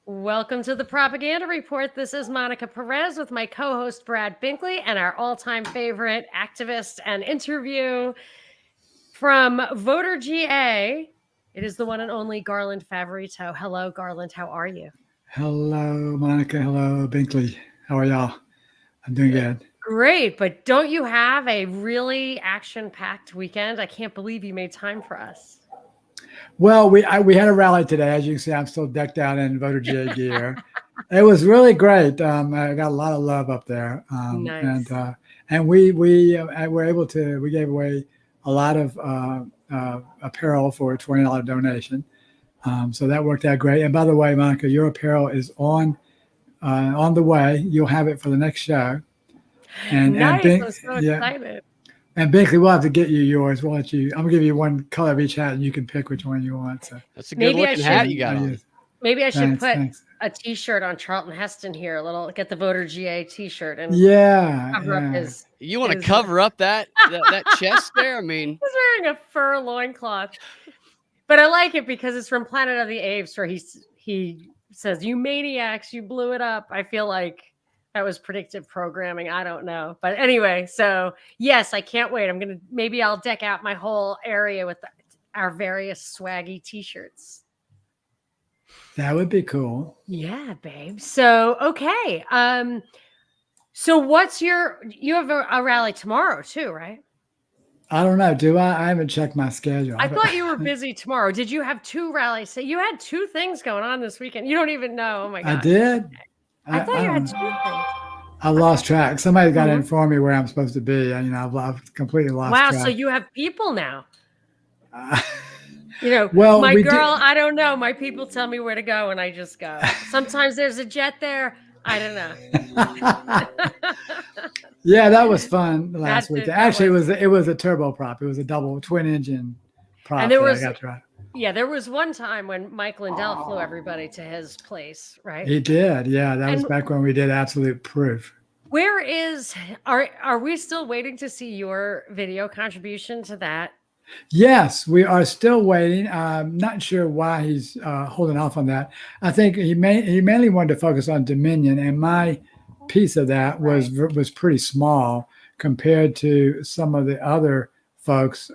Welcome to the Propaganda Report. This is Monica Perez with my co-host Brad Binkley and our all-time favorite activist and interview from VOTERGA. It is the one and only Garland Favorito. Hello, Garland. How are you? Hello, Monica. Hello, Binkley. How are y'all? I'm doing good. Great, but don't you have a really action-packed weekend? I can't believe you made time for us. Well, we had a rally today. As you can see, I'm still decked out in voter GA gear. It was really great. I got a lot of love up there, Nice. and we were able to. We gave away a lot of apparel for a $20 donation. So that worked out great. And by the way, Monica, your apparel is on the way. You'll have it for the next show. Nice. I'm so excited. And Binkley, we'll have to get you yours. We'll let you. I'm gonna give you one color of each hat, and you can pick which one you want. So that's a good looking hat you got on. Maybe I should put a T-shirt on Charlton Heston here. Get the VOTERGA T-shirt and cover up his. You want to cover up that chest there? I mean, he's wearing a fur loincloth, but I like it because it's from Planet of the Apes, where he says, "You maniacs, you blew it up." I feel like that was predictive programming. I don't know. But anyway, so yes, I can't wait. Maybe I'll deck out my whole area with our various swaggy T-shirts. That would be cool. Yeah, babe. So, okay. So you have a rally tomorrow too, right? I don't know. Do I? I haven't checked my schedule. I thought you were busy tomorrow. Did you have two rallies? So you had two things going on this weekend. You don't even know. Oh my God. I did. I thought you had two things. I've lost track. Somebody's got to inform me where I'm supposed to be. I've completely lost track. Wow, so you have people now. Well, my girl, I don't know. My people tell me where to go, and I just go. Sometimes there's a jet there. I don't know. Yeah, that was fun last week. Actually, it was a turboprop. It was a double twin engine prop. And there was one time when Mike Lindell flew everybody to his place, right? He did. Yeah, that was back when we did Absolute Proof. Are we still waiting to see your video contribution to that? Yes, we are still waiting. I'm not sure why he's holding off on that. I think he mainly wanted to focus on Dominion, and my piece of that was pretty small compared to some of the other folks,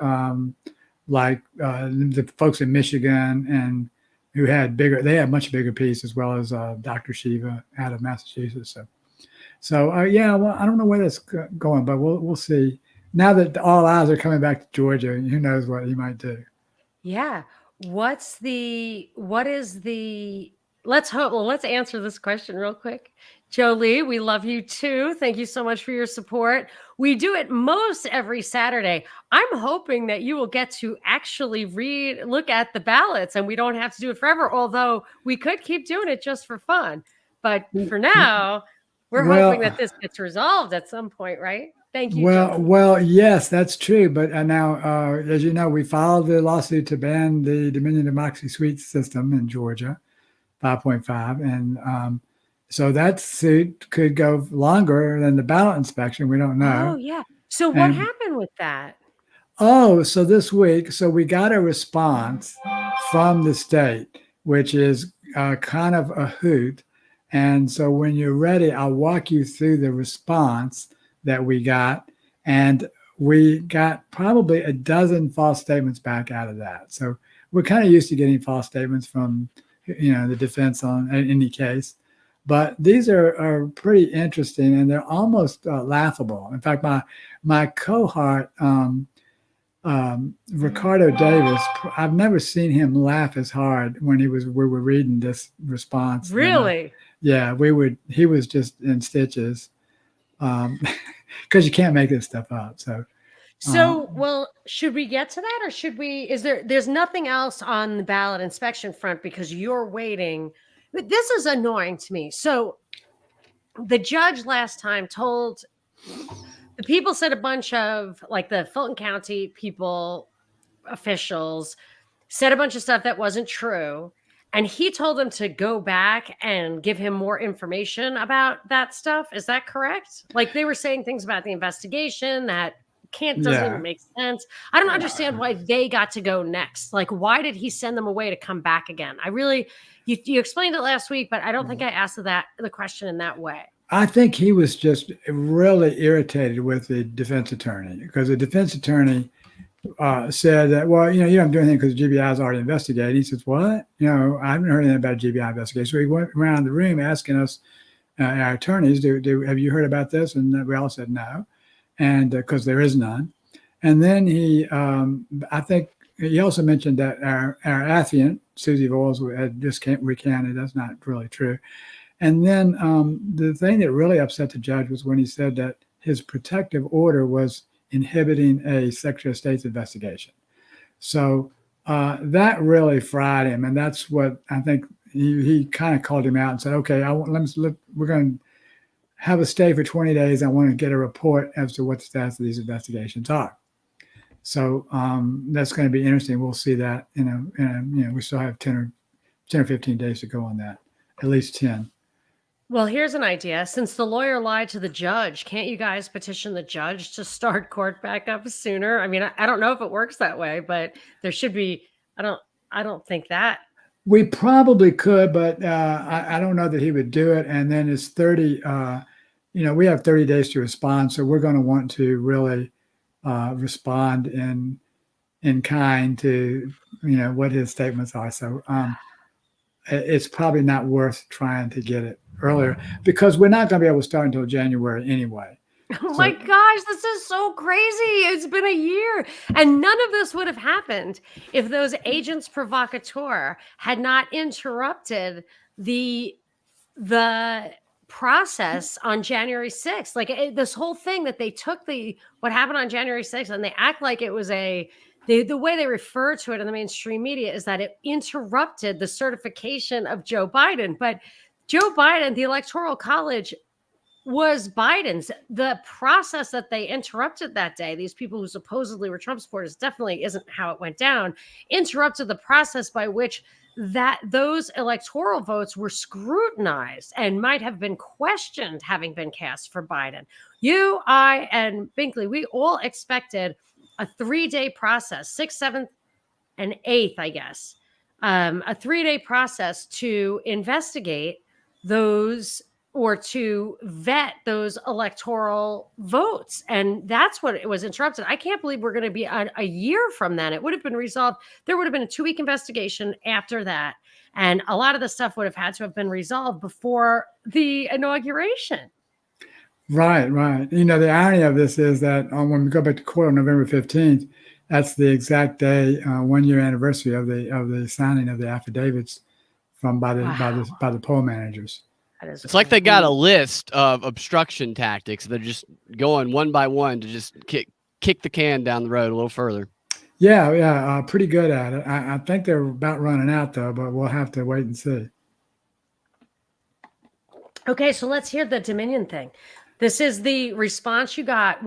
like the folks in Michigan and who had they had much bigger piece, as well as Dr. Shiva out of Massachusetts. So yeah, well, I don't know where that's going, but we'll see. Now that all eyes are coming back to Georgia, who knows what he might do? Yeah. Let's answer this question real quick. Jolie, we love you too. Thank you so much for your support. We do it most every Saturday. I'm hoping that you will get to actually look at the ballots, and we don't have to do it forever, although we could keep doing it just for fun. But for now, we're hoping that this gets resolved at some point, right? Thank you. Well, yes, that's true. But now, as you know, we filed the lawsuit to ban the Dominion Democracy Suite system in Georgia, 5.5. And so that suit could go longer than the ballot inspection. We don't know. Oh, yeah. So what happened with that? Oh, so this week, we got a response from the state, which is kind of a hoot. And so when you're ready, I'll walk you through the response that we got, and we got probably a dozen false statements back out of that. So we're kind of used to getting false statements from, the defense on any case, but these are pretty interesting, and they're almost laughable. In fact, my cohort, Ricardo Davis, I've never seen him laugh as hard when we were reading this response. Really? Yeah, he was just in stitches. Because you can't make this stuff up. Well, should we get to that, or there's nothing else on the ballot inspection front because you're waiting. This is annoying to me. So the judge last time told the people, said a bunch of, like, the Fulton County officials said a bunch of stuff that wasn't true. And he told them to go back and give him more information about that stuff. Is that correct? Like, they were saying things about the investigation that doesn't even make sense. I don't understand why they got to go next. Like, why did he send them away to come back again? You explained it last week, but I don't think I asked the question in that way. I think he was just really irritated with the defense attorney, because the defense attorney said that, well, you don't do anything because GBI is already investigated. He says, what? I haven't heard anything about a GBI investigation. So he went around the room asking us, our attorneys, have you heard about this? And we all said no, and because there is none. And then I think he also mentioned that our affiant, Susie Voles, had just recanted. That's not really true. And then the thing that really upset the judge was when he said that his protective order was inhibiting a Secretary of State's investigation. So that really fried him. And that's what I think he kind of called him out and said, okay, we're going to have a stay for 20 days. I want to get a report as to what the status of these investigations are. So that's going to be interesting. We'll see that, we still have 10 or 15 days to go on that, at least 10. Well, here's an idea. Since the lawyer lied to the judge, can't you guys petition the judge to start court back up sooner? I mean, I don't know if it works that way, but there should be. I don't think that. We probably could, but I don't know that he would do it. And then it's 30. We have 30 days to respond, so we're going to want to really respond in kind to what his statements are. So it's probably not worth trying to get it earlier, because we're not going to be able to start until January anyway. Oh my gosh, this is so crazy. It's been a year. And none of this would have happened if those agents provocateur had not interrupted the process on January 6th. Like this whole thing that they took what happened on January 6th and they act like it was the way they refer to it in the mainstream media is that it interrupted the certification of Joe Biden. But Joe Biden, the Electoral College was Biden's. The process that they interrupted that day, these people who supposedly were Trump supporters, definitely isn't how it went down, interrupted the process by which those electoral votes were scrutinized and might have been questioned having been cast for Biden. You, I, and Binkley, we all expected a 3-day process, 6th, 7th, and 8th, I guess, a 3-day process to investigate those or to vet those electoral votes. And that's what it was interrupted. I can't believe we're going to be a year from then. It would have been resolved. There would have been a 2-week investigation after that. And a lot of the stuff would have had to have been resolved before the inauguration. Right. The irony of this is that when we go back to court on November 15th, that's the exact day, 1-year anniversary of the signing of the affidavits by the poll managers. It's like they got a list of obstruction tactics. They're just going one by one to just kick the can down the road a little further. Yeah, pretty good at it. I think they're about running out though, but we'll have to wait and see. Okay, so let's hear the Dominion thing. This is the response you got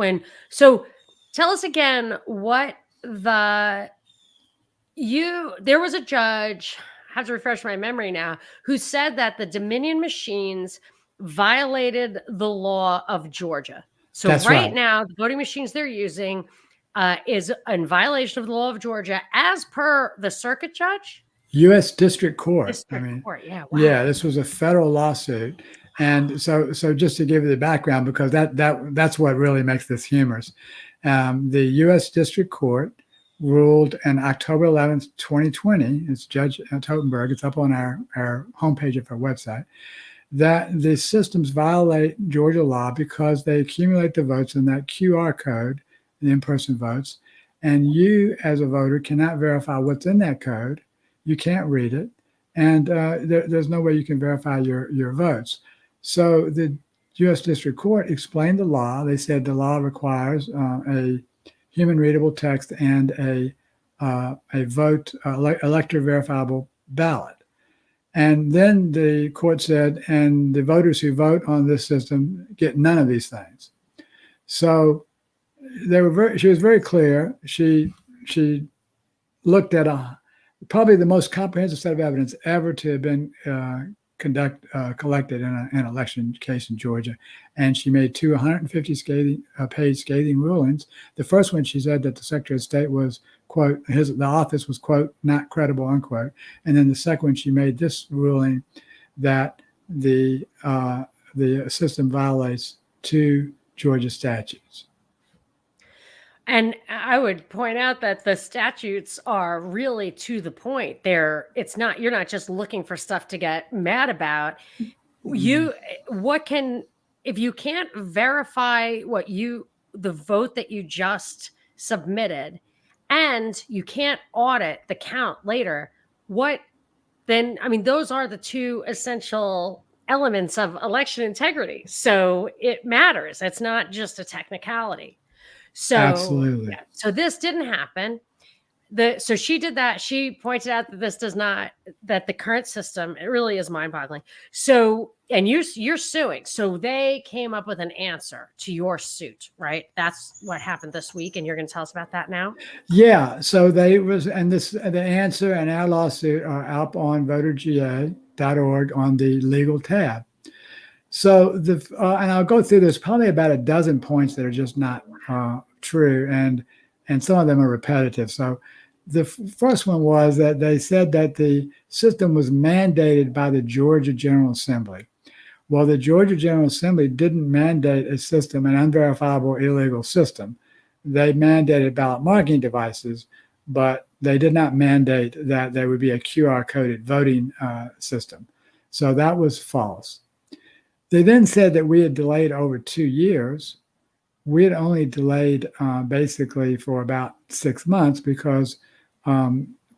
so tell us again what there was a judge, I have to refresh my memory now, who said that the Dominion machines violated the law of Georgia. So right now, the voting machines they're using is in violation of the law of Georgia as per the circuit judge? U.S. District Court. Court, yeah. Wow. Yeah, this was a federal lawsuit. And so just to give you the background, because that's what really makes this humorous. The U.S. District Court ruled on October 11th, 2020, it's Judge Totenberg, it's up on our homepage of our website, that the systems violate Georgia law because they accumulate the votes in that QR code, the in-person votes, and you as a voter cannot verify what's in that code. You can't read it, and there's no way you can verify your votes. So the U.S. District Court explained the law. They said the law requires a human readable text and a vote, elector verifiable ballot. And then the court said, and the voters who vote on this system get none of these things. So she was very clear. She looked at probably the most comprehensive set of evidence ever to have been collected in an election case in Georgia, and she made 250-page scathing rulings. The first one, she said that the Secretary of State was, quote, the office was, quote, not credible, unquote. And then the second one, she made this ruling that the system violates 2 Georgia statutes. And I would point out that the statutes are really to the point. You're not just looking for stuff to get mad about. If you can't verify the vote that you just submitted, and you can't audit the count later, those are the 2 essential elements of election integrity. So it matters. It's not just a technicality. So, absolutely. Yeah. So this didn't happen. So she did that. She pointed out that that the current system, it really is mind-boggling. So, and you're suing. So they came up with an answer to your suit, right? That's what happened this week. And you're going to tell us about that now? Yeah. So the answer and our lawsuit are up on voterga.org on the legal tab. So and I'll go through, there's probably about a dozen points that are just not true, and some of them are repetitive. So the first one was that they said that the system was mandated by the Georgia General Assembly. Well, the Georgia General Assembly didn't mandate a system, an unverifiable illegal system. They mandated ballot marking devices, but they did not mandate that there would be a QR-coded voting system. So that was false. They then said that we had delayed over 2 years. We had only delayed basically for about 6 months because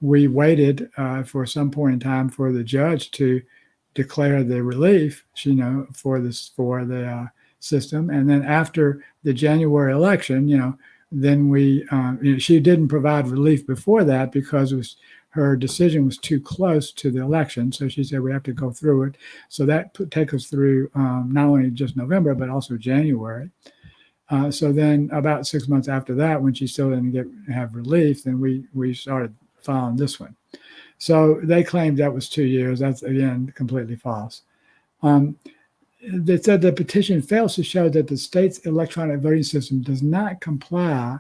we waited for some point in time for the judge to declare the relief, for the system. And then after the January election, then she didn't provide relief before that because her decision was too close to the election. So she said, we have to go through it. So that take us through not only just November, but also January. So then about 6 months after that, when she still didn't have relief, then we started filing this one. So they claimed that was 2 years. That's, again, completely false. They said the petition fails to show that the state's electronic voting system does not comply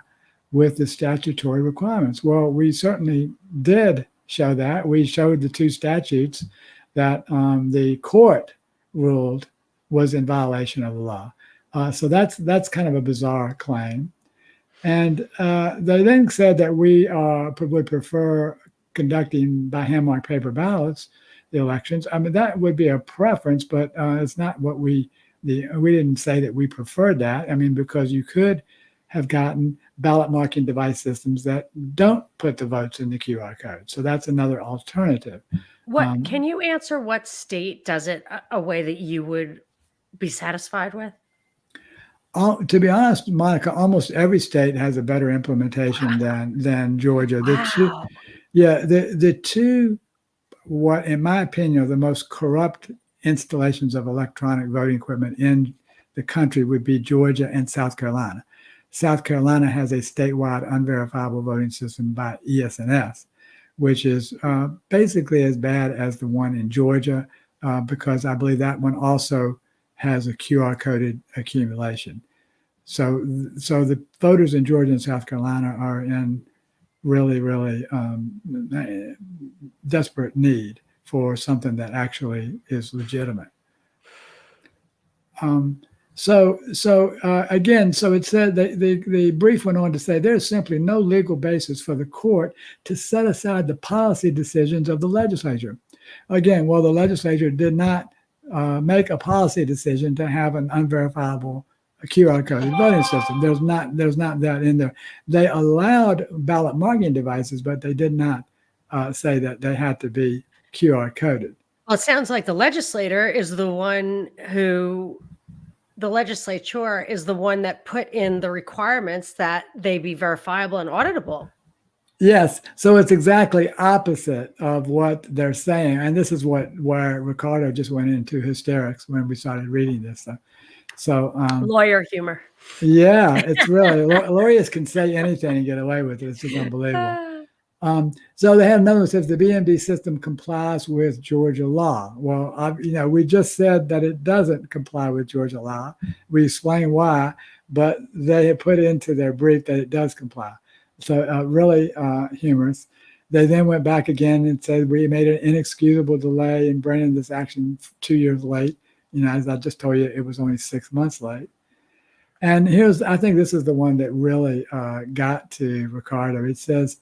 with the statutory requirements. Well, we certainly did show that. We showed the 2 statutes that the court ruled was in violation of the law. So that's kind of a bizarre claim. And they then said that we would prefer conducting by hand-marked paper ballots the elections. I mean, that would be a preference, but it's not what we didn't say that we preferred that. I mean, because you could have gotten ballot marking device systems that don't put the votes in the QR code. So that's another alternative. Can you answer what state does it a way that you would be satisfied with? To be honest, Monica, almost every state has a better implementation than Georgia. Wow. The two, what in my opinion are the most corrupt installations of electronic voting equipment in the country would be Georgia and South Carolina. South Carolina has a statewide unverifiable voting system by ES&S, which is basically as bad as the one in Georgia, because I believe that one also has a QR-coded accumulation. So the voters in Georgia and South Carolina are in really, really desperate need for something that actually is legitimate. Again, so it said the brief went on to say there's simply no legal basis for the court to set aside the policy decisions of the legislature. Again, well, the legislature did not make a policy decision to have an unverifiable QR coded voting system. There's not that in there. They allowed ballot marking devices, but they did not say that they had to be QR coded. Well, it sounds like the legislature is the one that put in the requirements that they be verifiable and auditable. Yes. So it's exactly opposite of what they're saying. And this is where Ricardo just went into hysterics when we started reading this. So lawyer humor. Yeah, it's really, lawyers can say anything and get away with it. It's just unbelievable. So they have another one that says the BMD system complies with Georgia law. Well, we just said that it doesn't comply with Georgia law. We explained why, but they have put it into their brief that it does comply. So really humorous. They then went back again and said we made an inexcusable delay in bringing this action 2 years late. As I just told you, it was only 6 months late. And I think this is the one that really got to Ricardo. It says,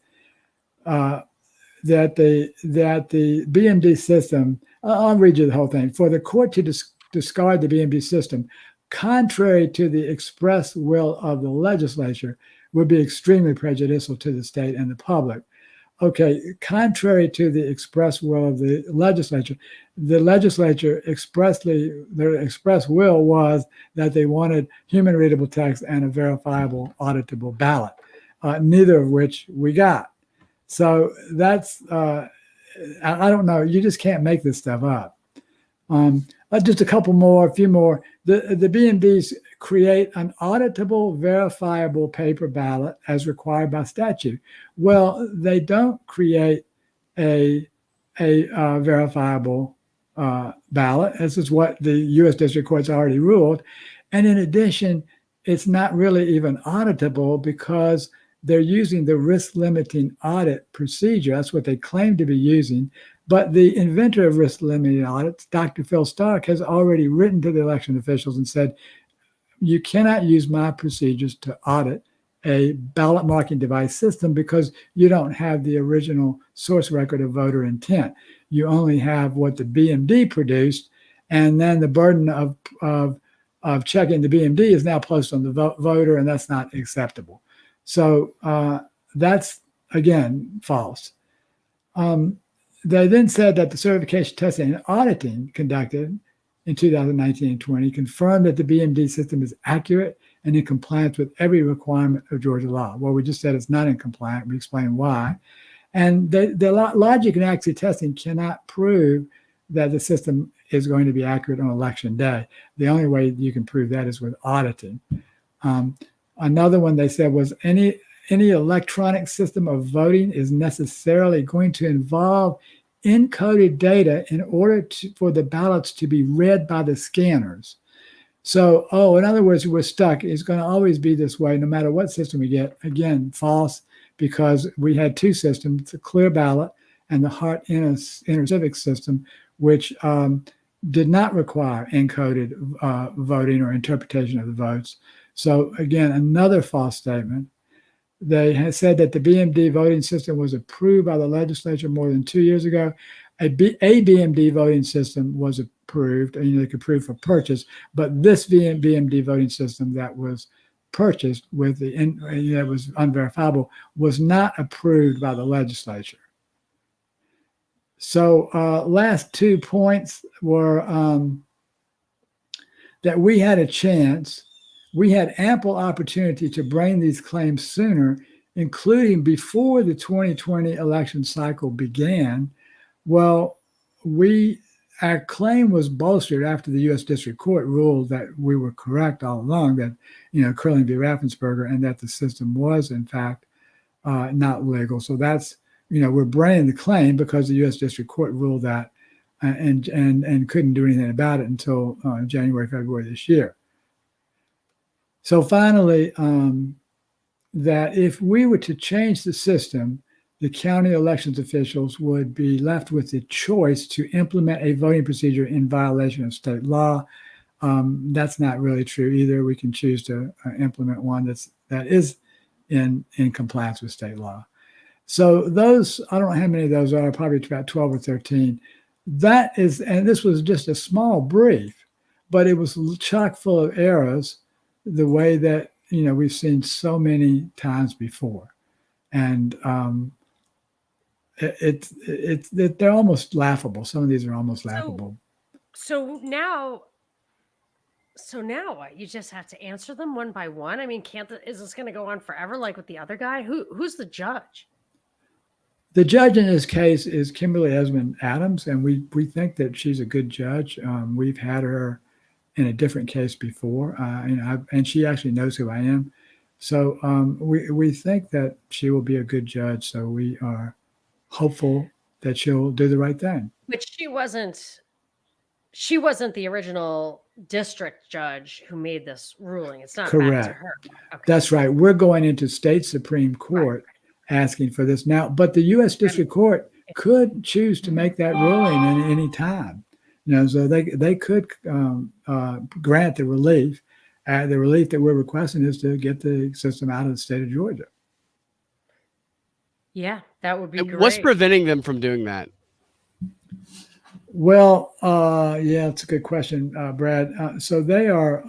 that the BMD system, I'll read you the whole thing. For the court to discard the BMD system, contrary to the express will of the legislature, would be extremely prejudicial to the state and the public. Okay, contrary to the express will of the legislature their express will was that they wanted human readable text and a verifiable auditable ballot, neither of which we got. So that's, I don't know. You just can't make this stuff up. Just a few more. The BMDs create an auditable, verifiable paper ballot as required by statute. Well, they don't create a verifiable ballot. This is what the U.S. District Court's already ruled. And in addition, it's not really even auditable because they're using the risk limiting audit procedure. That's what they claim to be using. But the inventor of risk limiting audits, Dr. Phil Stark, has already written to the election officials and said, you cannot use my procedures to audit a ballot marking device system because you don't have the original source record of voter intent. You only have what the BMD produced, and then the burden of checking the BMD is now placed on the voter, and that's not acceptable. So that's, again, false. They then said that the certification testing and auditing conducted in 2019 and 20 confirmed that the BMD system is accurate and in compliance with every requirement of Georgia law. Well, we just said it's not in compliance. We explained why. And the logic and accuracy testing cannot prove that the system is going to be accurate on election day. The only way you can prove that is with auditing. Another one they said was any electronic system of voting is necessarily going to involve encoded data in order for the ballots to be read by the scanners. So, in other words, we're stuck. It's going to always be this way, no matter what system we get. Again, false, because we had two systems, the clear ballot and the Hart intercivic system, which did not require encoded voting or interpretation of the votes. So again, another false statement. They had said that the BMD voting system was approved by the legislature more than 2 years ago. A BMD voting system was approved, and they could approve for purchase, but this BMD voting system that was purchased with that was unverifiable was not approved by the legislature. So last 2 points were that we had a chance. We had ample opportunity to bring these claims sooner, including before the 2020 election cycle began. Well, our claim was bolstered after the U.S. District Court ruled that we were correct all along, that, Curling v. Raffensperger, and that the system was, in fact, not legal. So that's, we're bringing the claim because the U.S. District Court ruled that and couldn't do anything about it until January, February this year. So finally, that if we were to change the system, the county elections officials would be left with the choice to implement a voting procedure in violation of state law. That's not really true either. We can choose to implement one that is in compliance with state law. So those, I don't know how many of those are, probably about 12 or 13. That is, and this was just a small brief, but it was chock full of errors, the way that, we've seen so many times before. And they're almost laughable. Some of these are almost laughable. So now what? You just have to answer them one by one? I mean, is this going to go on forever like with the other guy? Who's the judge? The judge in this case is Kimberly Esmond Adams, and we think that she's a good judge. We've had her in a different case before, and she actually knows who I am. So we think that she will be a good judge. So we are hopeful that she'll do the right thing. But she wasn't the original district judge who made this ruling. It's not back to Correct. her. Okay. That's right. We're going into state Supreme Court asking for this now, but the U.S. District Court could choose to make that ruling at any time. So they could grant the relief. The relief that we're requesting is to get the system out of the state of Georgia. Yeah, that would be great. What's preventing them from doing that? Well, yeah, it's a good question, Brad. So they're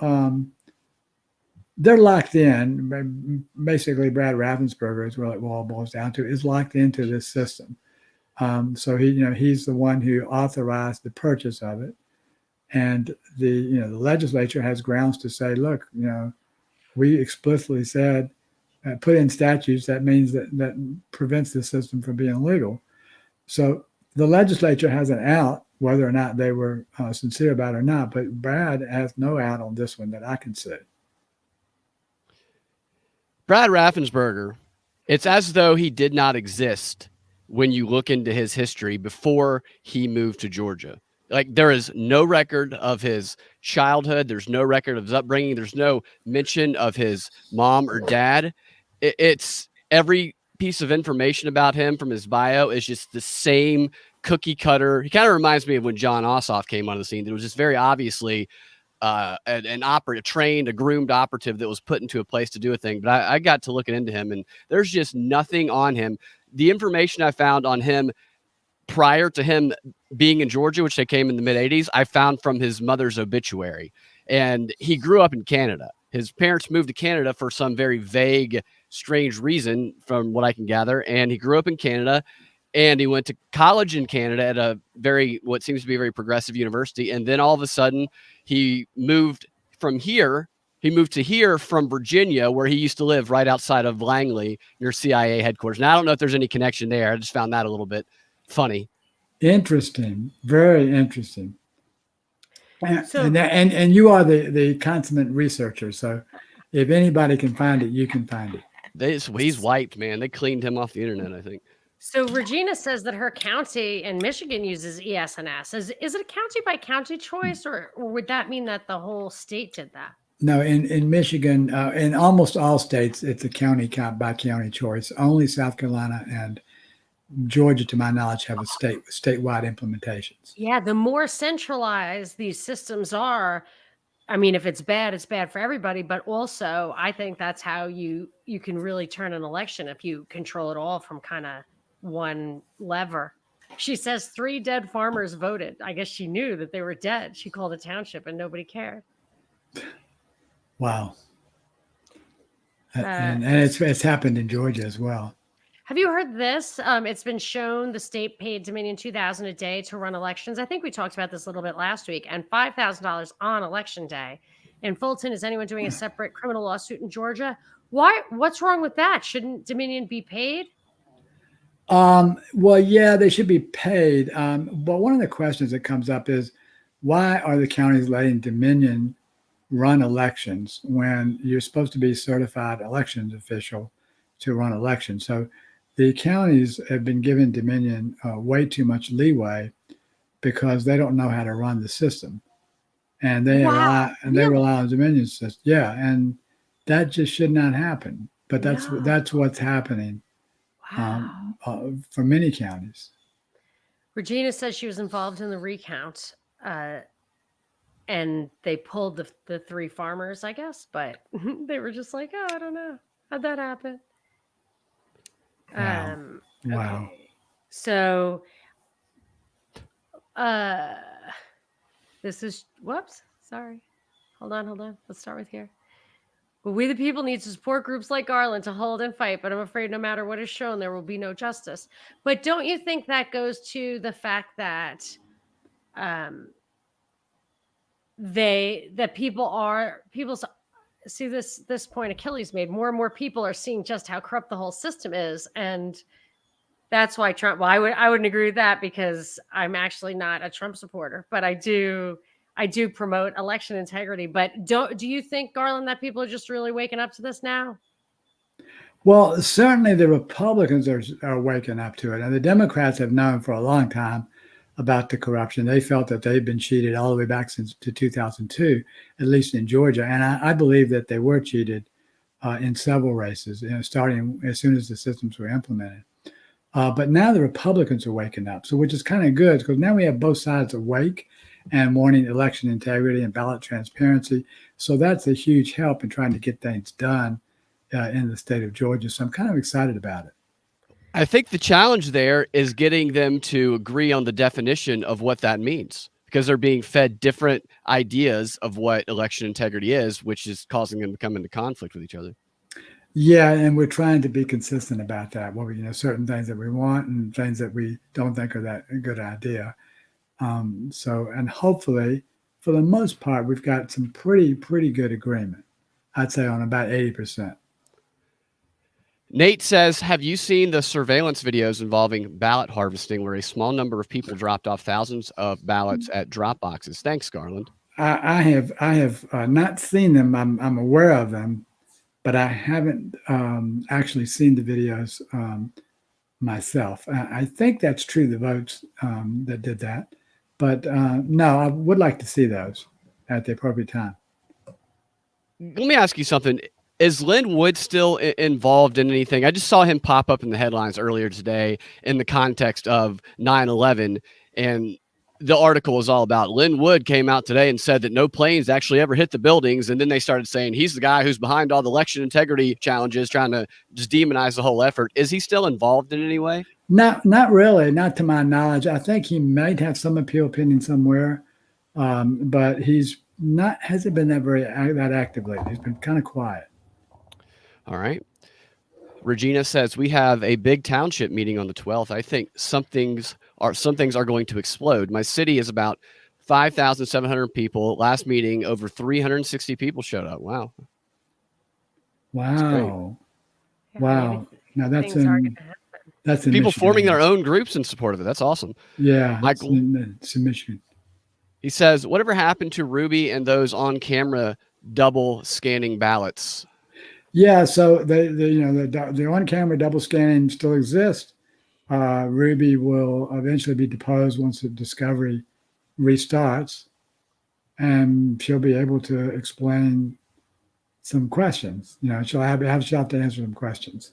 locked in. Basically, Brad Raffensperger is what it all boils down to, is locked into this system. So he's the one who authorized the purchase of it, and the legislature has grounds to say, look, we explicitly said, put in statutes that means that prevents the system from being legal. So the legislature has an out, whether or not they were sincere about it or not. But Brad has no out on this one that I can see. Brad Raffensperger, it's as though he did not exist when you look into his history before he moved to Georgia. Like, there is no record of his childhood. There's no record of his upbringing. There's no mention of his mom or dad. It's every piece of information about him from his bio is just the same cookie cutter. He kind of reminds me of when John Ossoff came on the scene. It was just very obviously a trained, a groomed operative that was put into a place to do a thing. But I got to looking into him, and there's just nothing on him. The information I found on him prior to him being in Georgia, which they came in the mid-'80s, I found from his mother's obituary. And he grew up in Canada. His parents moved to Canada for some very vague, strange reason, from what I can gather. And he grew up in Canada, and he went to college in Canada at what seems to be a very progressive university. And then all of a sudden he moved to here from Virginia, where he used to live right outside of Langley near CIA headquarters. Now, I don't know if there's any connection there. I just found that a little bit funny. Interesting. Very interesting. And you are the consummate researcher. So if anybody can find it, you can find it. He's wiped, man. They cleaned him off the internet, I think. So Regina says that her county in Michigan uses ES&S. Is it a county by county choice, or would that mean that the whole state did that? No, in Michigan, in almost all states, it's a county by county choice. Only South Carolina and Georgia, to my knowledge, have a statewide implementations. Yeah, the more centralized these systems are, I mean, if it's bad for everybody. But also, I think that's how you can really turn an election, if you control it all from kind of one lever. She says 3 dead farmers voted. I guess she knew that they were dead. She called a township and nobody cared. Wow. And it's happened in Georgia as well. Have you heard this? It's been shown the state paid Dominion $2,000 a day to run elections. I think we talked about this a little bit last week, and $5,000 on election day. In Fulton, is anyone doing a separate criminal lawsuit in Georgia? Why? What's wrong with that? Shouldn't Dominion be paid? Well, yeah, they should be paid. But one of the questions that comes up is, why are the counties letting Dominion run elections when you're supposed to be a certified elections official to run elections? So the counties have been giving Dominion way too much leeway because they don't know how to run the system, and they rely on Dominion's system. Yeah, and that just should not happen. But that's what's happening. Wow. For many counties. Regina says she was involved in the recount, and they pulled the 3 farmers, I guess, but they were just like, oh, I don't know. How'd that happen? Wow. Wow. Okay. So, this is, whoops, sorry. Hold on. Let's start with here. Well, we the people need to support groups like Garland to hold and fight, but I'm afraid no matter what is shown, there will be no justice. But don't you think that goes to the fact that people see this point Achilles made, more and more people are seeing just how corrupt the whole system is, and that's why Trump. Well, I wouldn't agree with that, because I'm actually not a Trump supporter, but I do promote election integrity. But do you think, Garland, that people are just really waking up to this now? Well, certainly the Republicans are waking up to it, and the Democrats have known for a long time about the corruption. They felt that they've been cheated all the way back since to 2002, at least in Georgia, and I believe that they were cheated in several races, starting as soon as the systems were implemented. But now the Republicans are waking up, so which is kind of good because now we have both sides awake and wanting election integrity and ballot transparency. So that's a huge help in trying to get things done in the state of Georgia. So I'm kind of excited about it. I think the challenge there is getting them to agree on the definition of what that means, because they're being fed different ideas of what election integrity is, which is causing them to come into conflict with each other. Yeah, and we're trying to be consistent about that. Well, certain things that we want and things that we don't think are that a good idea. And hopefully, for the most part, we've got some pretty good agreement. I'd say on about 80%. Nate says, have you seen the surveillance videos involving ballot harvesting where a small number of people dropped off thousands of ballots at drop boxes? Thanks, Garland. I have not seen them. I'm aware of them, but I haven't actually seen the videos myself. I think that's true, the votes that did that. But no, I would like to see those at the appropriate time. Let me ask you something. Is Lynn Wood still involved in anything? I just saw him pop up in the headlines earlier today in the context of 9/11, and the article was all about Lynn Wood came out today and said that no planes actually ever hit the buildings, and then they started saying he's the guy who's behind all the election integrity challenges, trying to just demonize the whole effort. Is he still involved in any way? Not really, not to my knowledge. I think he might have some appeal pending somewhere, but hasn't been that active lately. He's been kind of quiet. All right. Regina says we have a big township meeting on the 12th. I think some things are going to explode. My city is about 5,700 people. Last meeting, over 360 people showed up. Wow. Wow. Yeah, Wow. Now that's in people Michigan, forming their own groups in support of it. That's awesome. Yeah. Michael, it's in Michigan. He says, whatever happened to Ruby and those on camera double scanning ballots? Yeah, so the on-camera double scanning still exists. Ruby will eventually be deposed once the discovery restarts, and she'll be able to explain some questions. She'll have to answer some questions.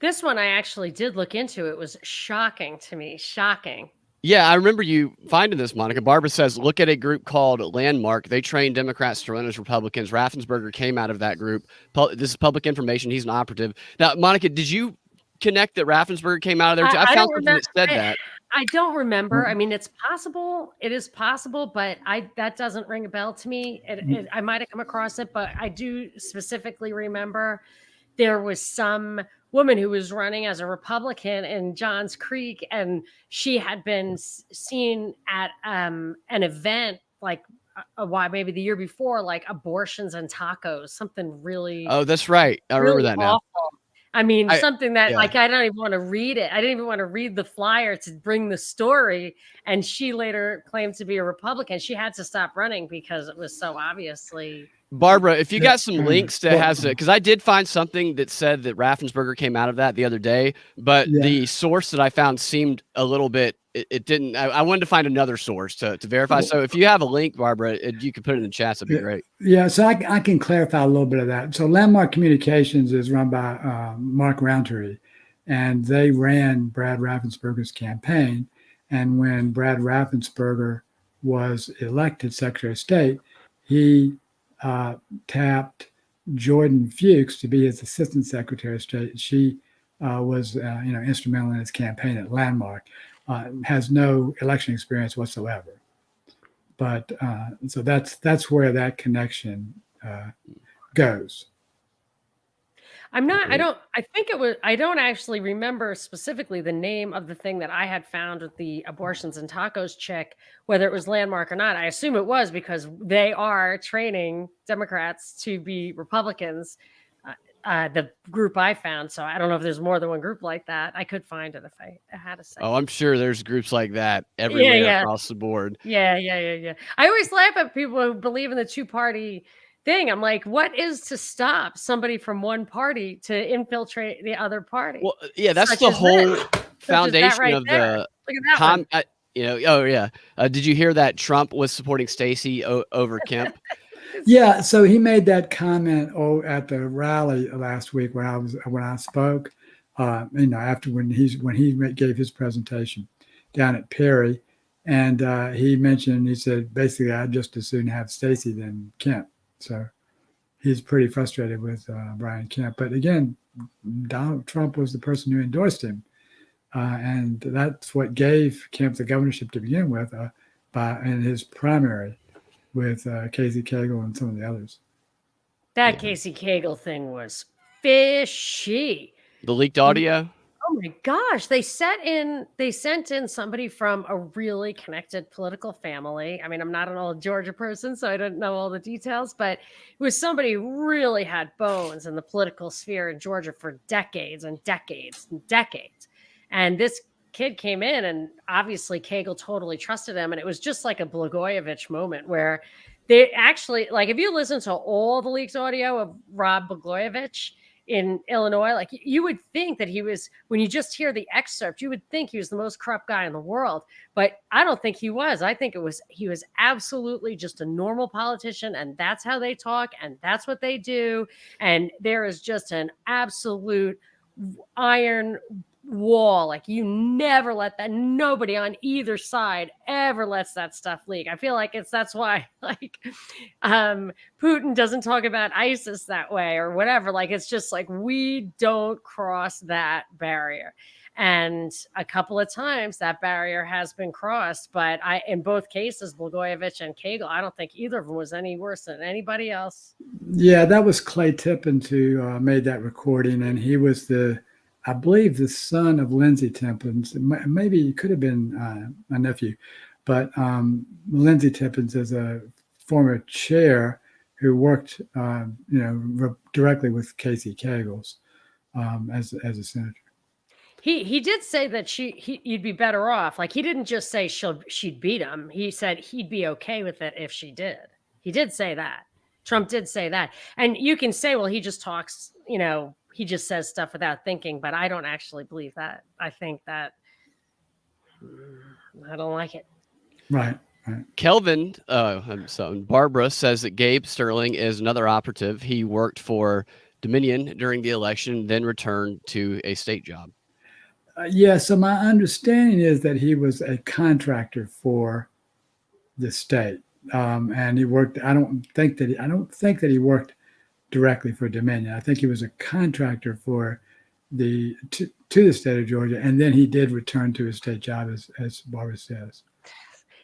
This one I actually did look into. It was shocking to me. Shocking. Yeah, I remember you finding this, Monica. Barbara says, look at a group called Landmark. They train Democrats to run as Republicans. Raffensperger came out of that group. This is public information. He's an operative. Now, Monica, did you connect that Raffensperger came out of there too? I found something that said that. I don't remember. I mean, it's possible. It is possible, but that doesn't ring a bell to me. I might have come across it, but I do specifically remember there was some woman who was running as a Republican in Johns Creek, and she had been seen at an event like a while, maybe the year before, like abortions and tacos, something really. Oh, that's right. I remember that now. Awful. I mean, something that like I don't even want to read it. I didn't even want to read the flyer to bring the story. And she later claimed to be a Republican. She had to stop running because it was so obviously. Barbara, if you got some links to because I did find something that said that Raffensperger came out of that the other day, but the source that I found seemed a little bit. It didn't. I wanted to find another source to verify. So if you have a link, Barbara, you could put it in the chat. That'd be great. Yeah. So I can clarify a little bit of that. So Landmark Communications is run by Mark Rountree, and they ran Brad Raffensperger's campaign. And when Brad Raffensperger was elected Secretary of State, he tapped Jordan Fuchs to be his Assistant Secretary of State. She was instrumental in his campaign at Landmark. Has no election experience whatsoever, but so that's where that connection goes. I don't actually remember specifically the name of the thing that I had found with the abortions and tacos check, whether it was Landmark or not. I assume it was because they are training Democrats to be Republicans. The group I found. So I don't know if there's more than one group like that. I could find it if I had a second. Oh, I'm sure there's groups like that everywhere across the board. Yeah. I always laugh at people who believe in the two-party thing. I'm like, what is to stop somebody from one party to infiltrate the other party? Well, yeah, that's Such the as whole this. Such as that foundation right of there. the Look at that one. oh yeah. Did you hear that Trump was supporting Stacey over Kemp? Yeah, so he made that comment at the rally last week when I spoke. After when he gave his presentation down at Perry, and he mentioned, he said basically I'd just as soon have Stacey than Kemp. So he's pretty frustrated with Brian Kemp. But again, Donald Trump was the person who endorsed him, and that's what gave Kemp the governorship to begin with, in his primary with Casey Cagle and some of the others. That Casey Cagle thing was fishy. The leaked audio. Oh my gosh, they sent in somebody from a really connected political family. I mean, I'm not an old Georgia person, so I don't know all the details, but it was somebody who really had bones in the political sphere in Georgia for decades and decades and decades. And this kid came in, and obviously Cagle totally trusted him, and it was just like a Blagojevich moment where they actually, like, if you listen to all the leaked audio of Rob Blagojevich in Illinois, like, you would think that he was, when you just hear the excerpt, you would think he was the most corrupt guy in the world. But I don't think he was. I think he was absolutely just a normal politician, and that's how they talk, and that's what they do. And there is just an absolute iron wall. Like, you never let that, nobody on either side ever lets that stuff leak. I feel like that's why, like, Putin doesn't talk about ISIS that way or whatever. Like, it's just like, we don't cross that barrier. And a couple of times that barrier has been crossed, but in both cases, Blagojevich and Cagle, I don't think either of them was any worse than anybody else. Yeah, that was Clay Tippins who made that recording, and he was I believe, the son of Lindsey Tippins. Maybe it could have been my nephew, but Lindsey Tippins is a former chair who worked, directly with Casey Cagles as a senator. He did say that you'd be better off. Like, he didn't just say she'd beat him. He said he'd be okay with it if she did. He did say that. Trump did say that. And you can say, well, he just talks, he just says stuff without thinking, but I don't actually believe that. I think that I don't like it. Right. Kelvin, Barbara says that Gabe Sterling is another operative. He worked for Dominion during the election, then returned to a state job. Yeah. So my understanding is that he was a contractor for the state, and he worked. I don't think that he worked directly for Dominion. I think he was a contractor for to the state of Georgia, and then he did return to his state job, as Barbara says.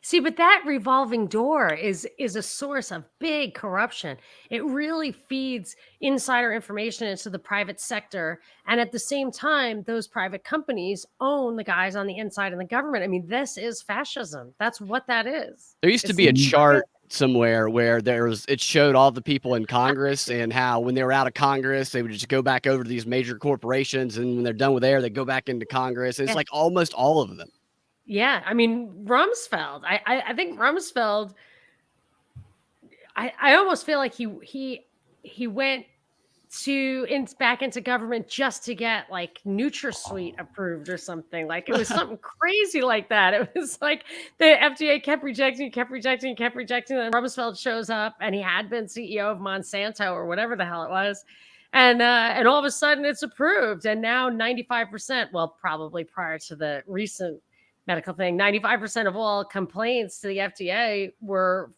See, but that revolving door is a source of big corruption. It really feeds insider information into the private sector. And at the same time, those private companies own the guys on the inside in the government. I mean, this is fascism. That's what that is. There used to be a chart somewhere where it showed all the people in Congress and how when they were out of Congress, they would just go back over to these major corporations. And when they're done with there, they go back into Congress. It's like almost all of them. Yeah, I mean, Rumsfeld. I think Rumsfeld. I almost feel like he went back into government just to get like NutraSweet approved or something. Like, it was something crazy like that. It was like the FDA kept rejecting. And then Rumsfeld shows up, and he had been CEO of Monsanto or whatever the hell it was. And all of a sudden it's approved. And now 95%, well, probably prior to the recent medical thing, 95% of all complaints to the FDA were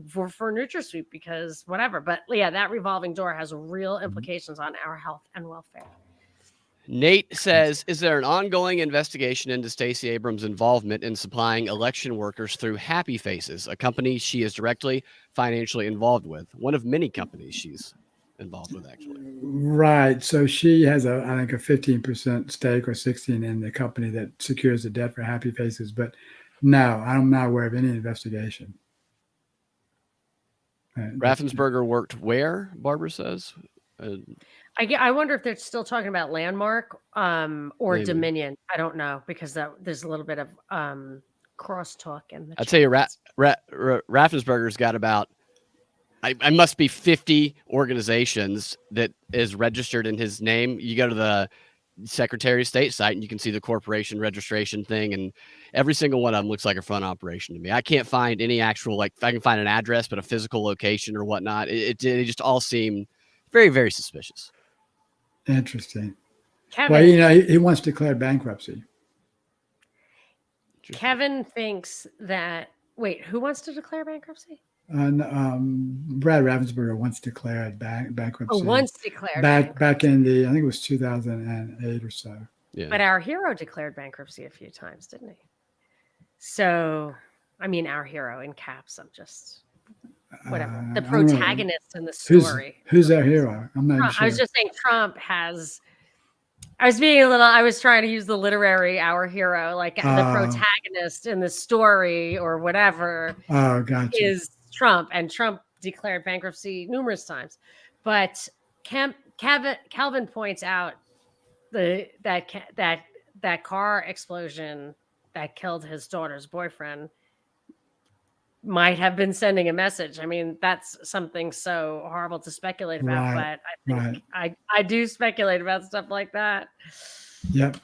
for NutraSweet because whatever. But yeah, that revolving door has real implications on our health and welfare. Nate says, is there an ongoing investigation into Stacey Abrams' involvement in supplying election workers through Happy Faces, a company she is directly financially involved with? One of many companies she's involved with, actually. Right. So she has I think a 15% stake or 16 in the company that secures the debt for Happy Faces. But no, I'm not aware of any investigation. Raffensperger worked where, Barbara says? I wonder if they're still talking about Landmark or Maybe. Dominion. I don't know, because there's a little bit of crosstalk in the I'd say Raffensperger's got about I must be 50 organizations that is registered in his name. You go to the Secretary of State site and you can see the corporation registration thing, and every single one of them looks like a front operation to me. I can't find any actual, like, if I can find an address, but a physical location or whatnot, it just all seem very, very suspicious. Interesting. Kevin, Well, you know, he wants to declare bankruptcy. Kevin thinks that. Wait, who wants to declare bankruptcy? And Brad Ravensburger once declared bankruptcy. Oh, once declared back in the, I think it was 2008 or so. Yeah. But our hero declared bankruptcy a few times, didn't he? So, I mean, our hero in caps. I'm just whatever. The protagonist in the story. Who's our hero? I'm not sure. I was just saying Trump has. I was being a little. I was trying to use the literary our hero, like the protagonist in the story or whatever. Oh, gotcha. Is Trump, and Trump declared bankruptcy numerous times. But Calvin points out that car explosion that killed his daughter's boyfriend might have been sending a message. I mean, that's something so horrible to speculate about, but I think I do speculate about stuff like that. Yep.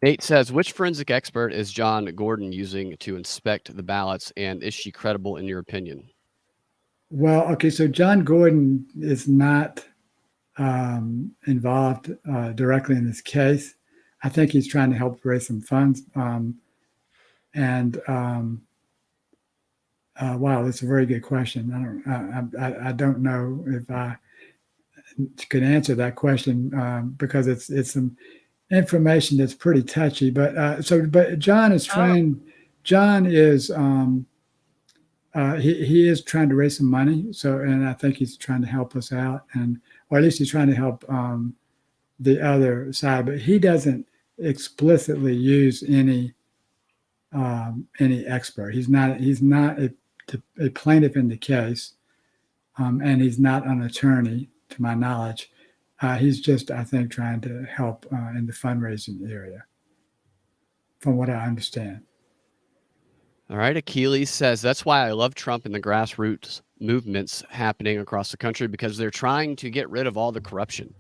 Nate says, which forensic expert is John Gordon using to inspect the ballots, and is she credible in your opinion? Well, okay, so John Gordon is not involved directly in this case. I think he's trying to help raise some funds. Wow, that's a very good question. I don't know if I could answer that question because it's some information that's pretty touchy. But John is trying. John is he is trying to raise some money. So, and I think he's trying to help us out, or at least he's trying to help the other side. But he doesn't explicitly use any expert. He's not a plaintiff in the case, and he's not an attorney, to my knowledge. He's just, I think, trying to help in the fundraising area, from what I understand. All right. Achilles says, that's why I love Trump and the grassroots movements happening across the country, because they're trying to get rid of all the corruption.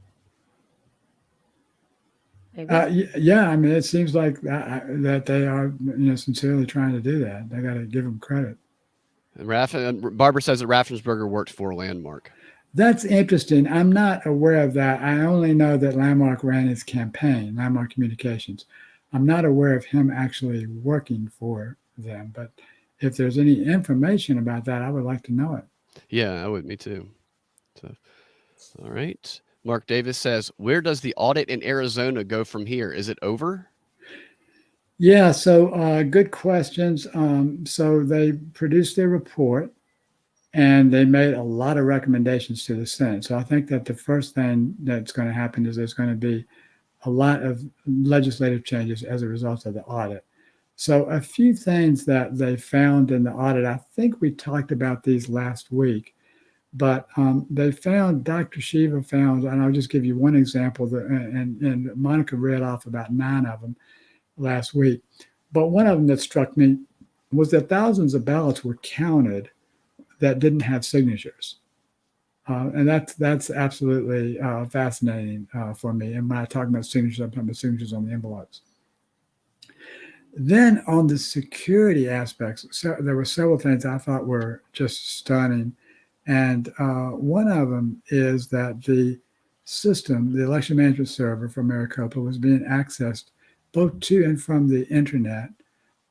Yeah, I mean, it seems like that they are, sincerely trying to do that. They got to give them credit. And Barbara says that Raffensperger worked for Landmark. That's interesting. I'm not aware of that. I only know that Landmark ran his campaign, Landmark Communications. I'm not aware of him actually working for them. But if there's any information about that, I would like to know it. Yeah, I would. Me too. So, all right. Mark Davis says, where does the audit in Arizona go from here? Is it over? Yeah, so good questions. So they produced their report, and they made a lot of recommendations to the Senate. So I think that the first thing that's going to happen is there's going to be a lot of legislative changes as a result of the audit. So a few things that they found in the audit, I think we talked about these last week, but they found, Dr. Shiva found, and I'll just give you one example, and Monica read off about 9 of them last week. But one of them that struck me was that thousands of ballots were counted that didn't have signatures. And that's absolutely fascinating for me. And when I talk about signatures, I'm talking about signatures on the envelopes. Then on the security aspects, so there were several things I thought were just stunning. And one of them is that the system, the election management server for Maricopa, was being accessed both to and from the internet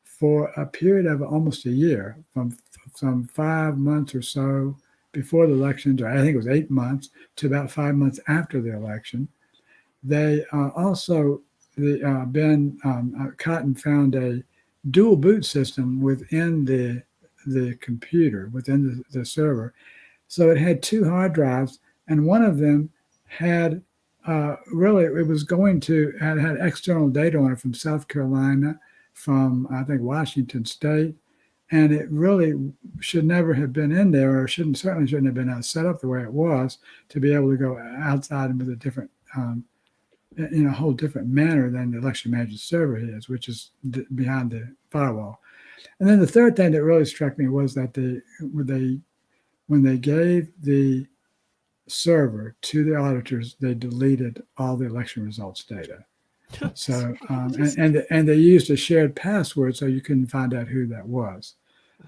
for a period of almost a year, from some 5 months or so before the election, or I think it was 8 months, to about 5 months after the election. They also, Ben Cotton found a dual boot system within the computer, within the server. So it had 2 hard drives, and one of them had it was going to, had external data on it from South Carolina, from I think Washington State, and it really should never have been in there, or certainly shouldn't have been set up the way it was to be able to go outside with a different, in a whole different manner than the election management server is, which is behind the firewall. And then the third thing that really struck me was that they when they gave the server to the auditors, they deleted all the election results data. So and they used a shared password so you couldn't find out who that was.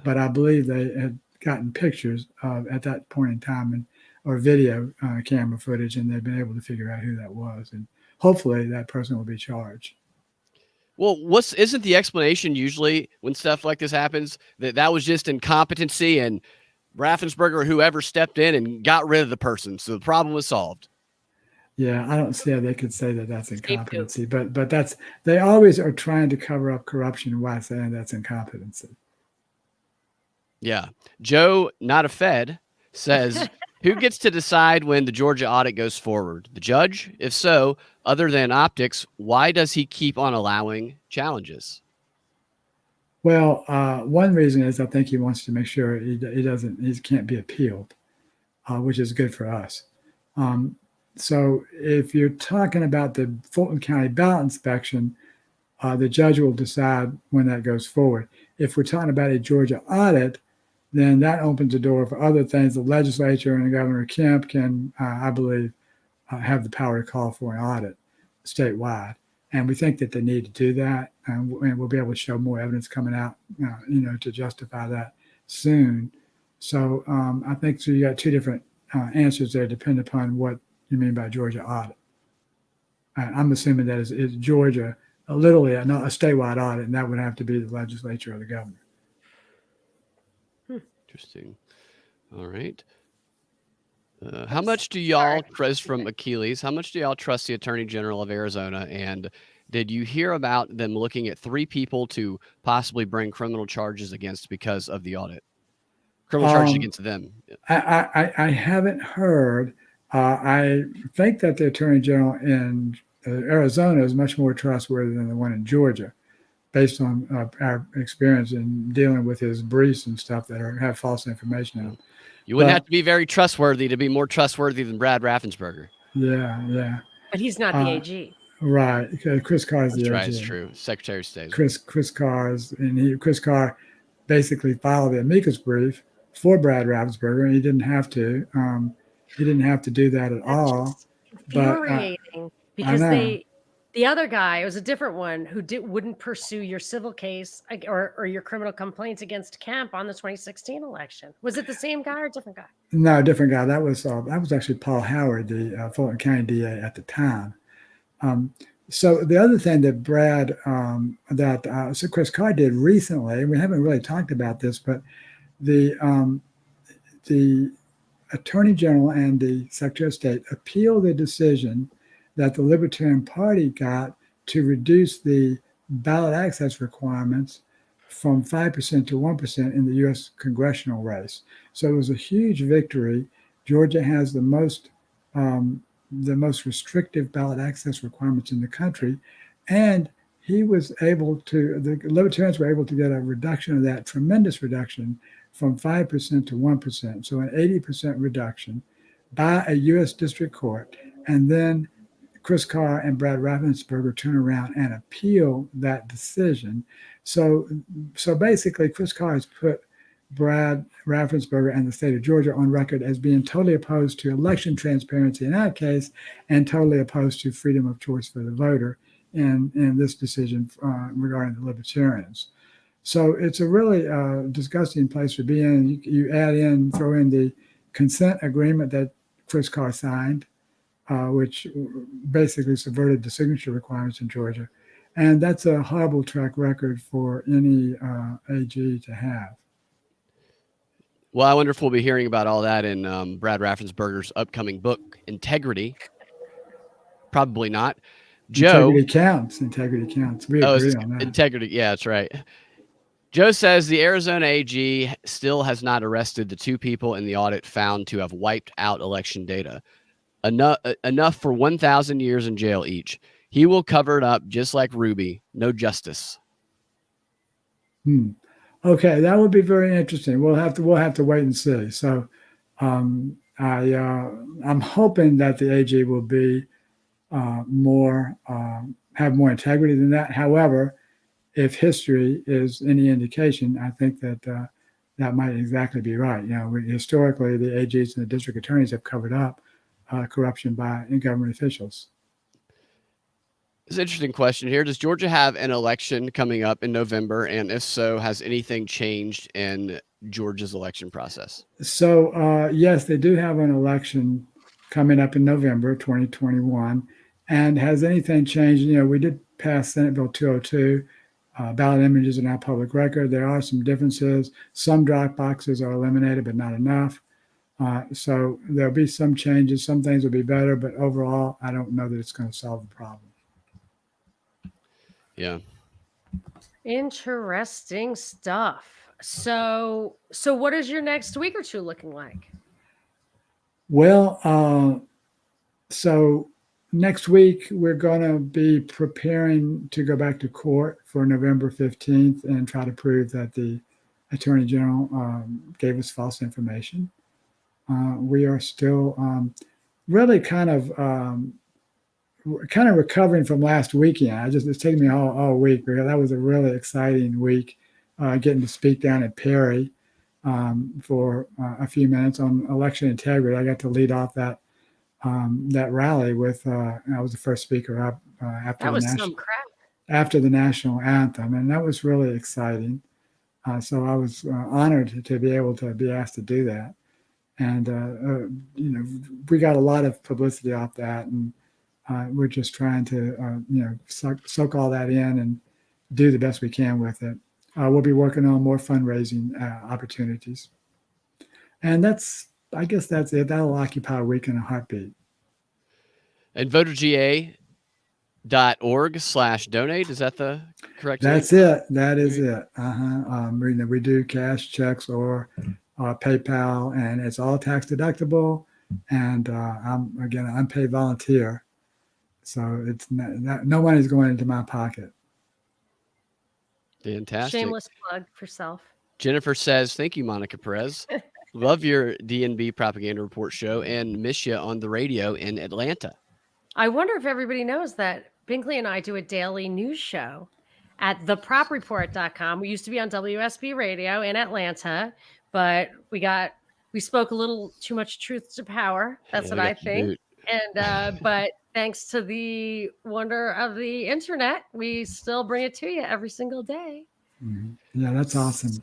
But I believe they had gotten pictures of at that point in time or video camera footage, and they've been able to figure out who that was, and hopefully that person will be charged. Well, isn't the explanation usually when stuff like this happens that was just incompetency and Raffensperger or whoever stepped in and got rid of the person, so the problem was solved? Yeah, I don't see how they could say that that's incompetency, but they always are trying to cover up corruption while saying that's incompetency. Yeah. Joe, not a Fed, says, who gets to decide when the Georgia audit goes forward? The judge? If so, other than optics, why does he keep on allowing challenges? Well, one reason is I think he wants to make sure he can't be appealed, which is good for us. So if you're talking about the Fulton County ballot inspection, the judge will decide when that goes forward. If we're talking about a Georgia audit, then that opens the door for other things. The legislature and Governor Kemp can, I believe, have the power to call for an audit statewide. And we think that they need to do that. And we'll be able to show more evidence coming out, to justify that soon. So I think so. You got two different answers there, depending upon what you mean by Georgia audit. I'm assuming that is Georgia literally a statewide audit, and that would have to be the legislature or the governor. Interesting. All right. How much do y'all trust from Achilles? How much do y'all trust the Attorney General of Arizona? And did you hear about them looking at 3 people to possibly bring criminal charges against because of the audit? Criminal charges against them. I haven't heard. I think that the Attorney General in Arizona is much more trustworthy than the one in Georgia, based on our experience in dealing with his briefs and stuff that have false information in them. You wouldn't have to be very trustworthy to be more trustworthy than Brad Raffensperger. Yeah. But he's not the AG. Right. Chris Carr is the AG. That's right. It's true. Secretary of State. Chris Carr Chris Carr basically filed the amicus brief for Brad Raffensperger, and he didn't have to. He didn't have to do that at all. Infuriating, because the other guy, it was a different one who wouldn't pursue your civil case or your criminal complaints against Kemp on the 2016 election. Was it the same guy or a different guy? No, different guy. That was actually Paul Howard, the Fulton County DA at the time. So the other thing that Chris Carr did recently, and we haven't really talked about this, but the Attorney General and the Secretary of State appealed the decision that the Libertarian Party got to reduce the ballot access requirements from 5% to 1% in the U.S. congressional race. So it was a huge victory. Georgia has the most restrictive ballot access requirements in the country, and the Libertarians were able to get a reduction of that, tremendous reduction, from 5% to 1%. So an 80% reduction by a U.S. district court, and then Chris Carr and Brad Raffensperger turn around and appeal that decision. So basically, Chris Carr has put Brad Raffensperger and the state of Georgia on record as being totally opposed to election transparency in that case, and totally opposed to freedom of choice for the voter in this decision regarding the Libertarians. So it's a really disgusting place to be in. You throw in the consent agreement that Chris Carr signed, which basically subverted the signature requirements in Georgia. And that's a horrible track record for any AG to have. Well, I wonder if we'll be hearing about all that in Brad Raffensperger's upcoming book, Integrity. Probably not. Joe. Integrity counts. We agree on that. Integrity. Yeah, that's right. Joe says the Arizona AG still has not arrested the 2 people in the audit found to have wiped out election data. Enough for 1,000 years in jail each. He will cover it up just like Ruby. No justice. Okay, that would be very interesting. We'll have to wait and see. So I'm hoping that the AG will be have more integrity than that. However, if history is any indication, I think that that might exactly be right. Historically, the AGs and the district attorneys have covered up corruption by government officials. It's an interesting question here. Does Georgia have an election coming up in November? And if so, has anything changed in Georgia's election process? So, yes, they do have an election coming up in November 2021. And has anything changed? We did pass Senate Bill 202. Ballot images are now public record. There are some differences. Some drop boxes are eliminated, but not enough. So there'll be some changes. Some things will be better, but overall, I don't know that it's going to solve the problem. Yeah. Interesting stuff. So what is your next week or two looking like? Well, so next week we're going to be preparing to go back to court for November 15th and try to prove that the Attorney General gave us false information. We are still really kind of recovering from last weekend. It's taken me all week because that was a really exciting week, getting to speak down at Perry for a few minutes on election integrity. I got to lead off that rally with, I was the first speaker up after the national anthem, and that was really exciting. So I was honored to be able to be asked to do that. And, we got a lot of publicity off that, and we're just trying to, soak all that in and do the best we can with it. We'll be working on more fundraising opportunities. And I guess that's it. That'll occupy a week in a heartbeat. And voterga.org/donate. Is that the correct That's link? it. That is it. We do cash, checks, or PayPal, and it's all tax deductible. And I'm an unpaid volunteer. So it's no money's going into my pocket. Fantastic. Shameless plug for self. Jennifer says, thank you, Monica Perez. Love your DNB Propaganda Report show and miss you on the radio in Atlanta. I wonder if everybody knows that Binkley and I do a daily news show at thepropreport.com. We used to be on WSB radio in Atlanta, but we spoke a little too much truth to power. That's what I think. And but thanks to the wonder of the internet, we still bring it to you every single day. Mm-hmm. Yeah, that's awesome.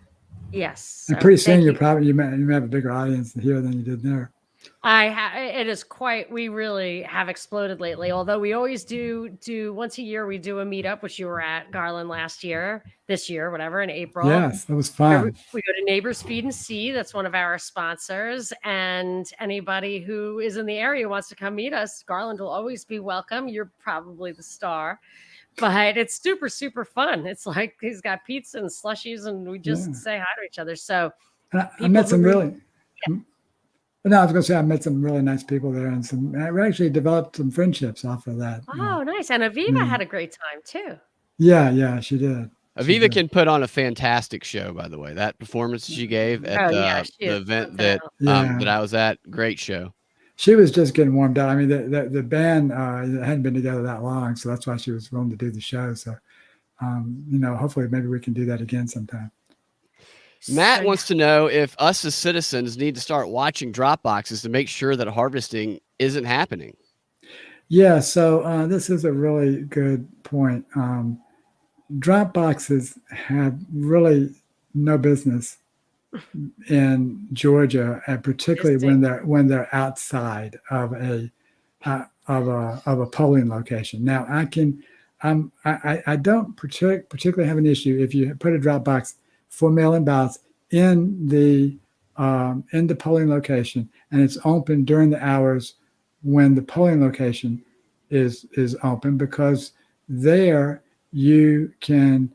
Yes. And pretty soon you may have a bigger audience here than you did there. It is quite, we really have exploded lately. Although we always do once a year, we do a meetup, which you were at, Garland, this year, whatever, in April. Yes, that was fun. We go to Neighbors Feed and See. That's one of our sponsors. And anybody who is in the area wants to come meet us, Garland will always be welcome. You're probably the star. But it's super, super fun. It's like he's got pizza and slushies, and we just say hi to each other. So I met some really... Yeah. No, I was going to say I met some really nice people there, and we actually developed some friendships off of that. Oh, nice. And Aviva had a great time too. Yeah, she did. Aviva can put on a fantastic show, by the way. That performance she gave at the event that I was at, great show. She was just getting warmed up. I mean, the band hadn't been together that long, so that's why she was willing to do the show. So, hopefully maybe we can do that again sometime. Matt wants to know if us as citizens need to start watching drop boxes to make sure that harvesting isn't happening. Yeah, so this is a really good point. Drop boxes have really no business in Georgia, and particularly when they're outside of a polling location. Now, I don't particularly have an issue if you put a drop box for mail-in ballots in the polling location, and it's open during the hours when the polling location is open, because there you can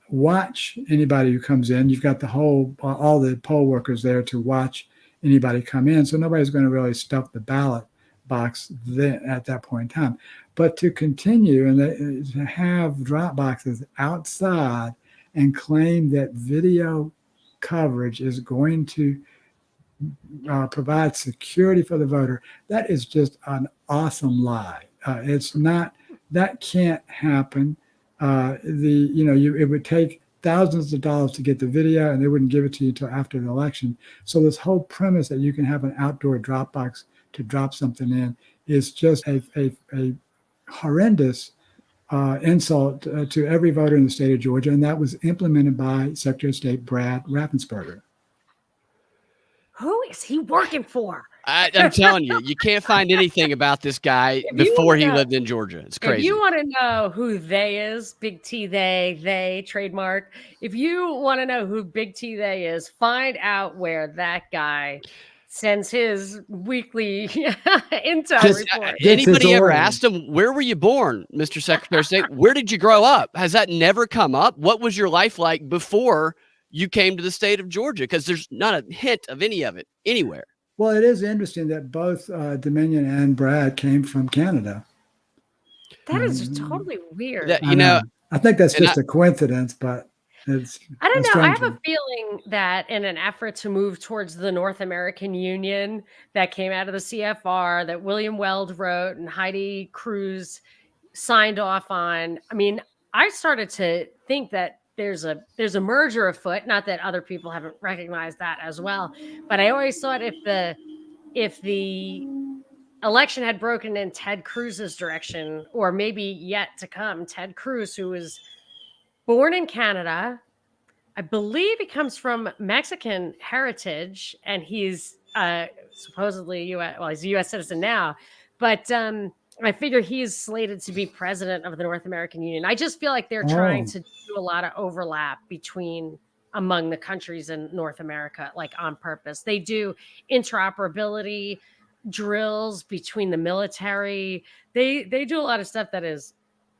watch anybody who comes in. You've got all the poll workers there to watch anybody come in, so nobody's going to really stuff the ballot box at that point in time. But to continue and to have drop boxes outside and claim that video coverage is going to provide security for the voter, that is just an awesome lie. It's not. That can't happen. It would take thousands of dollars to get the video, and they wouldn't give it to you until after the election. So this whole premise that you can have an outdoor drop box to drop something in is just a horrendous insult to every voter in the state of Georgia, and that was implemented by Secretary of State Brad Raffensperger. Who is he working for? I'm telling you, you can't find anything about this guy before he lived in Georgia. It's crazy. If you want to know who they is, big T they trademark. If you want to know who big T they is, find out where that guy sends his weekly intel report. Anybody ever asked him, where were you born, Mr. Secretary of State? Where did you grow up? Has that never come up? What was your life like before you came to the state of Georgia? Because there's not a hint of any of it anywhere. Well, it is interesting that both Dominion and Brad came from Canada. That is totally weird. I think that's just a coincidence, but I don't know. I have a feeling that in an effort to move towards the North American Union that came out of the CFR that William Weld wrote and Heidi Cruz signed off on. I mean, I started to think that there's a merger afoot. Not that other people haven't recognized that as well, but I always thought if the election had broken in Ted Cruz's direction, or maybe yet to come, Ted Cruz, who was born in Canada, I believe he comes from Mexican heritage, and he's supposedly U.S. Well, he's a U.S. citizen now, but I figure he's slated to be president of the North American Union. I just feel like they're trying to do a lot of overlap among the countries in North America, like on purpose. They do interoperability drills between the military. They do a lot of stuff that is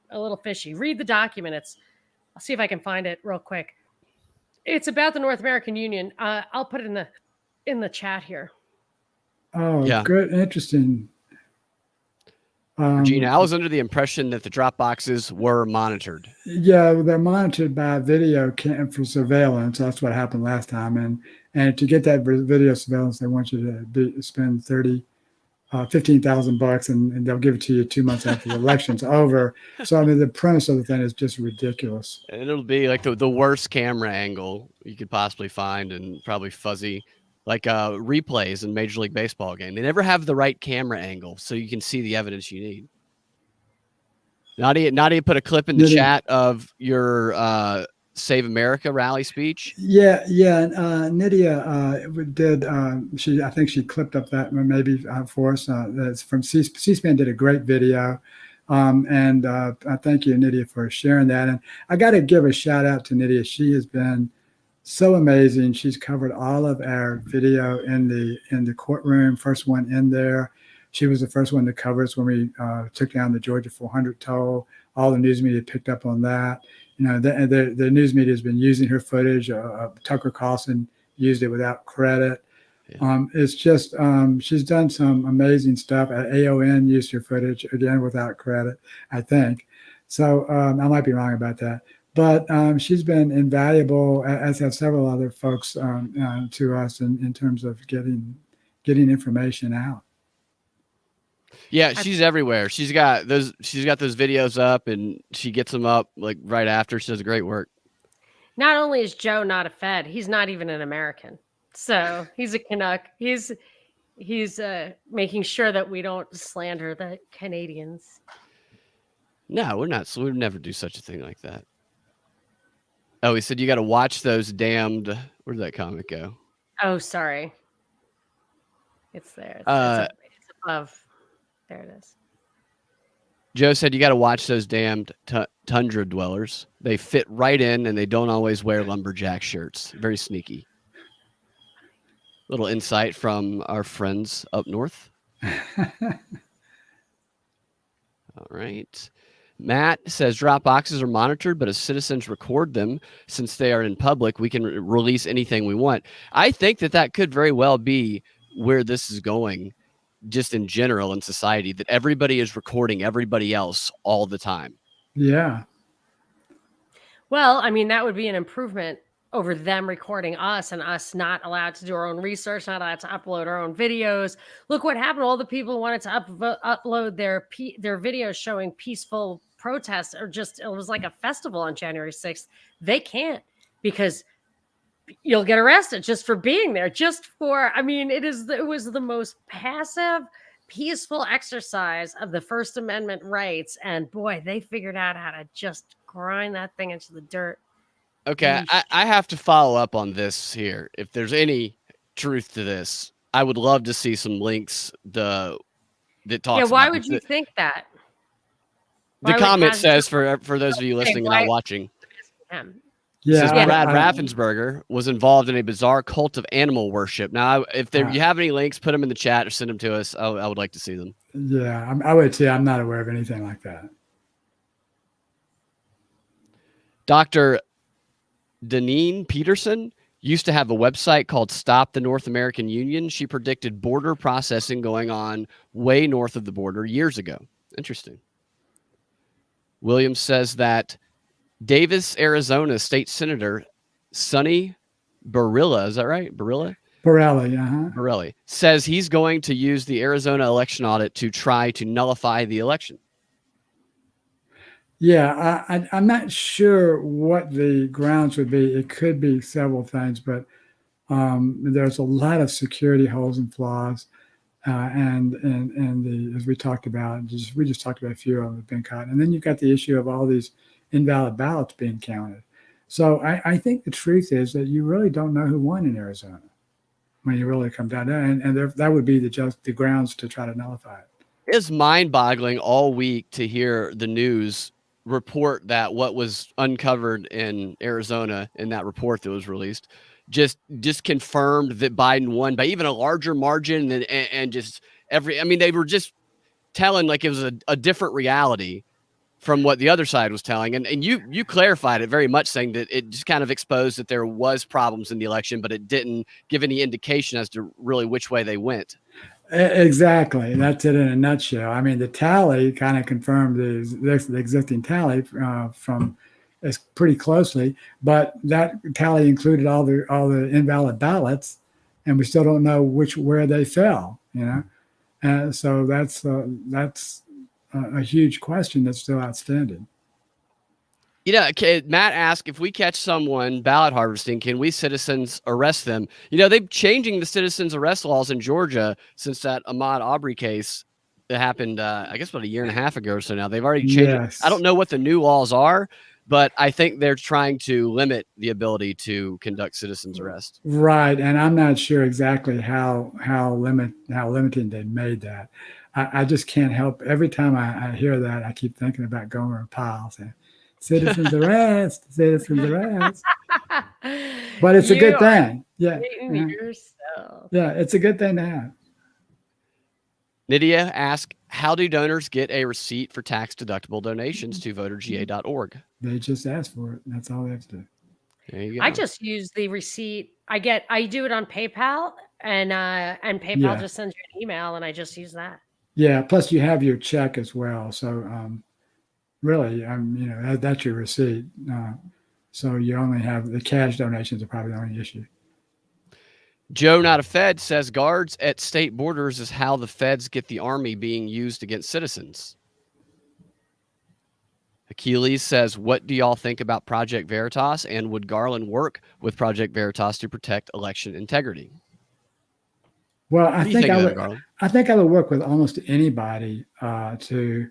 a little fishy. Read the document. I'll see if I can find it real quick. It's about the North American Union. I'll put it in the chat here. Oh, yeah. Good. Interesting. Gina, I was under the impression that the drop boxes were monitored. Yeah, they're monitored by video for surveillance. That's what happened last time. And to get that video surveillance, they want you to spend $15,000, and they'll give it to you 2 months after the election's over. So I mean, the premise of the thing is just ridiculous. And it'll be like the worst camera angle you could possibly find, and probably fuzzy, like replays in Major League Baseball game. They never have the right camera angle, so you can see the evidence you need. Nadia put a clip in the chat of your Save America rally speech. Yeah. Nydia did. I think she clipped up that maybe for us. That's from C-SPAN. Did a great video, and I thank you, Nydia, for sharing that. And I got to give a shout out to Nydia. She has been so amazing. She's covered all of our video in the courtroom. First one in there. She was the first one to cover us when we took down the Georgia 400 toll. All the news media picked up on that. You know, the news media has been using her footage. Tucker Carlson used it without credit. Yeah. It's just she's done some amazing stuff. AON used her footage again without credit, I think. So I might be wrong about that. But she's been invaluable, as have several other folks to us in terms of getting information out. Yeah, she's everywhere. She's got those videos up, and she gets them up like right after. She does great work. Not only is Joe not a Fed, he's not even an American. So he's a Canuck. He's making sure that we don't slander the Canadians. No, we're not. So we'd never do such a thing like that. Oh, he said you got to watch those damned. Where did that comment go? Oh, sorry. It's there. It's above. There it is. Joe said you got to watch those damned tundra dwellers. They fit right in, and they don't always wear lumberjack shirts. Very sneaky. Little insight from our friends up north. All right. Matt says drop boxes are monitored, but as citizens record them, since they are in public, we can release anything we want. I think that could very well be where this is going, just in general in society, that everybody is recording everybody else all the time. Yeah. Well, I mean, that would be an improvement over them recording us and us not allowed to do our own research, not allowed to upload our own videos. Look what happened. All the people who wanted to upload their videos showing peaceful protests, or just, it was like a festival on January 6th. They can't. because you'll get arrested just for being there, just for, I mean, it was the most passive, peaceful exercise of the First Amendment rights. And boy, they figured out how to just grind that thing into the dirt. Okay, I have to follow up on this here. If there's any truth to this, I would love to see some links that talks. Yeah, why about would you think that? The Why comment says for those of you listening and not watching. Yeah, says Brad Raffensperger was involved in a bizarre cult of animal worship. Now, if you have any links, put them in the chat or send them to us. I would like to see them. Yeah, I would too. I'm not aware of anything like that. Dr. Deneen Peterson used to have a website called Stop the North American Union. She predicted border processing going on way north of the border years ago. Interesting. Williams says that Davis, Arizona State Senator Sonny Barilla, is that right? Borelli, says he's going to use the Arizona election audit to try to nullify the election. Yeah, I'm not sure what the grounds would be. It could be several things, but there's a lot of security holes and flaws, and as we talked about, we just talked about a few of them have been caught, and then you've got the issue of all these invalid ballots being counted. So I think the truth is that you really don't know who won in Arizona when you really come down to it, and that would be the grounds to try to nullify it. It's mind-boggling all week to hear the news report that what was uncovered in Arizona in that report that was released just confirmed that Biden won by even a larger margin and just they were just telling like it was a different reality from what the other side was telling. And you clarified it very much, saying that it just kind of exposed that there was problems in the election, but it didn't give any indication as to really which way they went. Exactly. That's it in a nutshell. I mean, the tally kind of confirmed the existing tally from pretty closely, but that tally included all the invalid ballots, and we still don't know where they fell. So that's a huge question that's still outstanding. Matt asked, if we catch someone ballot harvesting, can we citizens arrest them? They're changing the citizens arrest laws in Georgia since that Ahmaud Arbery case that happened, I guess, about a year and a half ago or so now. They've already changed it. I don't know what the new laws are, but I think they're trying to limit the ability to conduct citizens arrest. Right, and I'm not sure exactly how limiting they made that. I just can't help. Every time I hear that, I keep thinking about Gomer Pyle saying, citizens arrest, citizens arrest. But it's a good thing. Yeah. Yeah, it's a good thing to have. Nydia asked, how do donors get a receipt for tax-deductible donations to voterga.org? They just ask for it. That's all they have to do. There you go. I just use the receipt. I do it on PayPal, and PayPal just sends you an email, and I just use that. Yeah, plus you have your check as well. So really, that's your receipt. So you only have the cash donations are probably the only issue. Joe, not a Fed, says guards at state borders is how the feds get the army being used against citizens. Achilles says, what do y'all think about Project Veritas, and would Garland work with Project Veritas to protect election integrity? Well, I think I would work with almost anybody to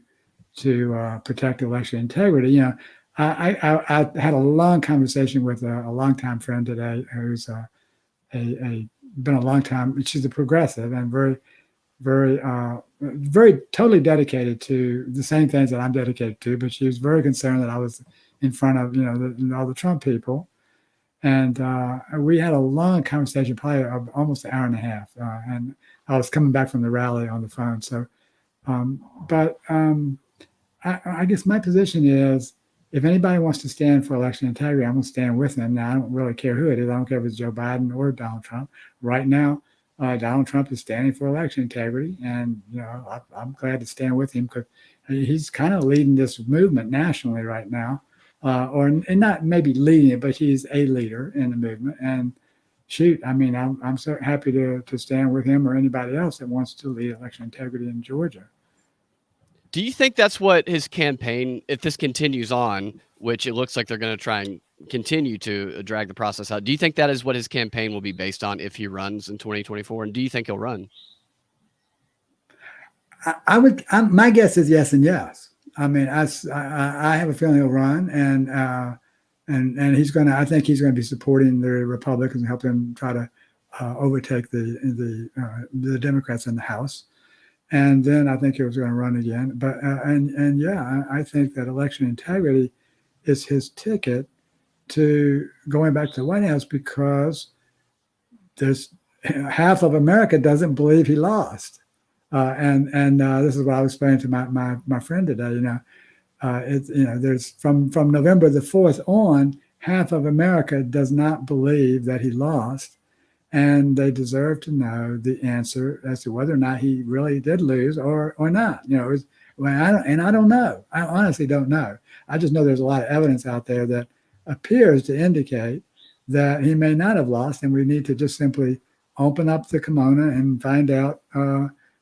protect election integrity. I had a long conversation with a longtime friend today who's been a long time. She's a progressive and very totally dedicated to the same things that I'm dedicated to. But she was very concerned that I was in front of all the Trump people, and we had a long conversation, probably almost an hour and a half. And I was coming back from the rally on the phone. So, I guess my position is, if anybody wants to stand for election integrity, I'm going to stand with them. Now, I don't really care who it is. I don't care if it's Joe Biden or Donald Trump. Right now, Donald Trump is standing for election integrity, and I'm glad to stand with him because he's kind of leading this movement nationally right now, and not maybe leading it, but he's a leader in the movement. And shoot, I'm so happy to stand with him or anybody else that wants to lead election integrity in Georgia. Do you think that's what his campaign, if this continues on, which it looks like they're going to try and continue to drag the process out. Do you think that is what his campaign will be based on if he runs in 2024? And do you think he'll run? I would. My guess is yes and yes. I mean, I have a feeling he'll run, and he's going to. I think he's going to be supporting the Republicans and help them try to overtake the Democrats in the House. And then I think he was going to run again. But and yeah, I think that election integrity is his ticket to going back to the White House, because there's half of America doesn't believe he lost. And this is what I was explaining to my friend today. There's from November the 4th on, half of America does not believe that he lost, and they deserve to know the answer as to whether or not he really did lose or not. I don't know. I honestly don't know. I just know there's a lot of evidence out there that appears to indicate that he may not have lost, and we need to just simply open up the kimono and find out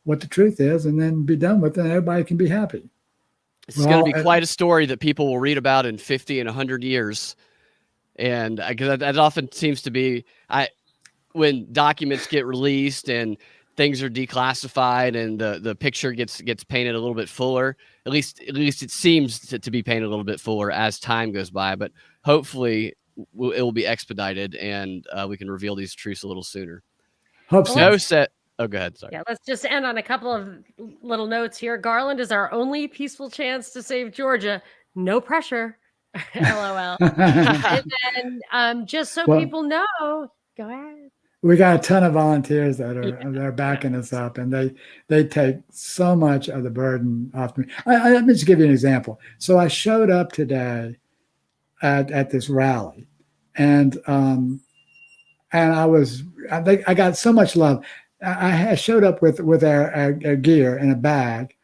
what the truth is, and then be done with it, and everybody can be happy. It's going to be quite a story that people will read about in 50 and 100 years. And because that often seems to be, when documents get released and things are declassified and the picture gets painted a little bit fuller, at least it seems to be painted a little bit fuller as time goes by, but hopefully it will be expedited, and we can reveal these truths a little sooner. Hope so. Oh, go ahead. Sorry. Yeah, let's just end on a couple of little notes here. Garland is our only peaceful chance to save Georgia. No pressure. LOL. And then just so people know, go ahead. We got a ton of volunteers that are backing us up, and they take so much of the burden off me. Let me just give you an example. So I showed up today at this rally, and I got so much love. I showed up with our gear in a bag,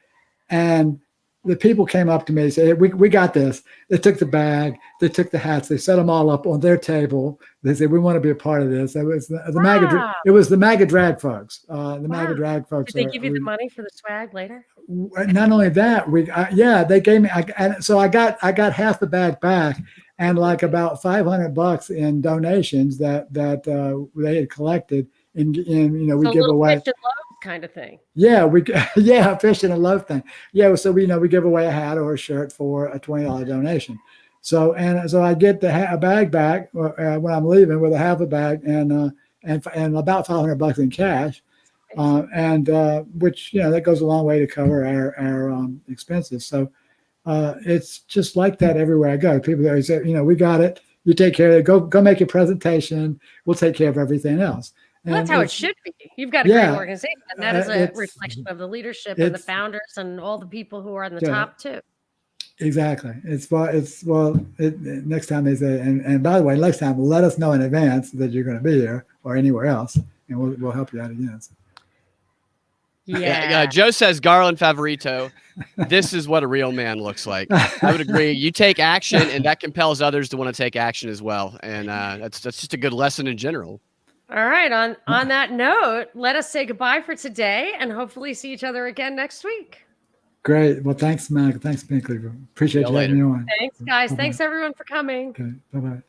and the people came up to me and said, we got this. They took the bag, they took the hats, they set them all up on their table. They said, we want to be a part of this. It was the MAGA drag folks. MAGA drag folks. Did they give you the money for the swag later? Not only that, they gave me. So I got half the bag back, and like about $500 in donations that they had collected. We give away fish and loaves kind of thing. Yeah, fish and a loaf thing. Yeah, so we give away a hat or a shirt for a $20 donation. So I get a bag back when I'm leaving with a half a bag and about $500 in cash, which that goes a long way to cover our expenses. So it's just like that everywhere I go. People say, we got it. You take care of it. Go make your presentation. We'll take care of everything else. Well, that's how it should be. You've got a great organization, and that is a reflection of the leadership and the founders and all the people who are on the top too. Exactly. Next time they say, and by the way, next time let us know in advance that you're going to be here or anywhere else, and we'll help you out again. So. Yeah. Joe says Garland Favorito. This is what a real man looks like. I would agree. You take action, and that compels others to want to take action as well. And that's just a good lesson in general. All right. On that note, let us say goodbye for today, and hopefully see each other again next week. Great. Well, thanks, Mac. Thanks, Binkley. Appreciate you having me on. Thanks, guys. Bye-bye. Thanks, everyone, for coming. Okay. Bye-bye.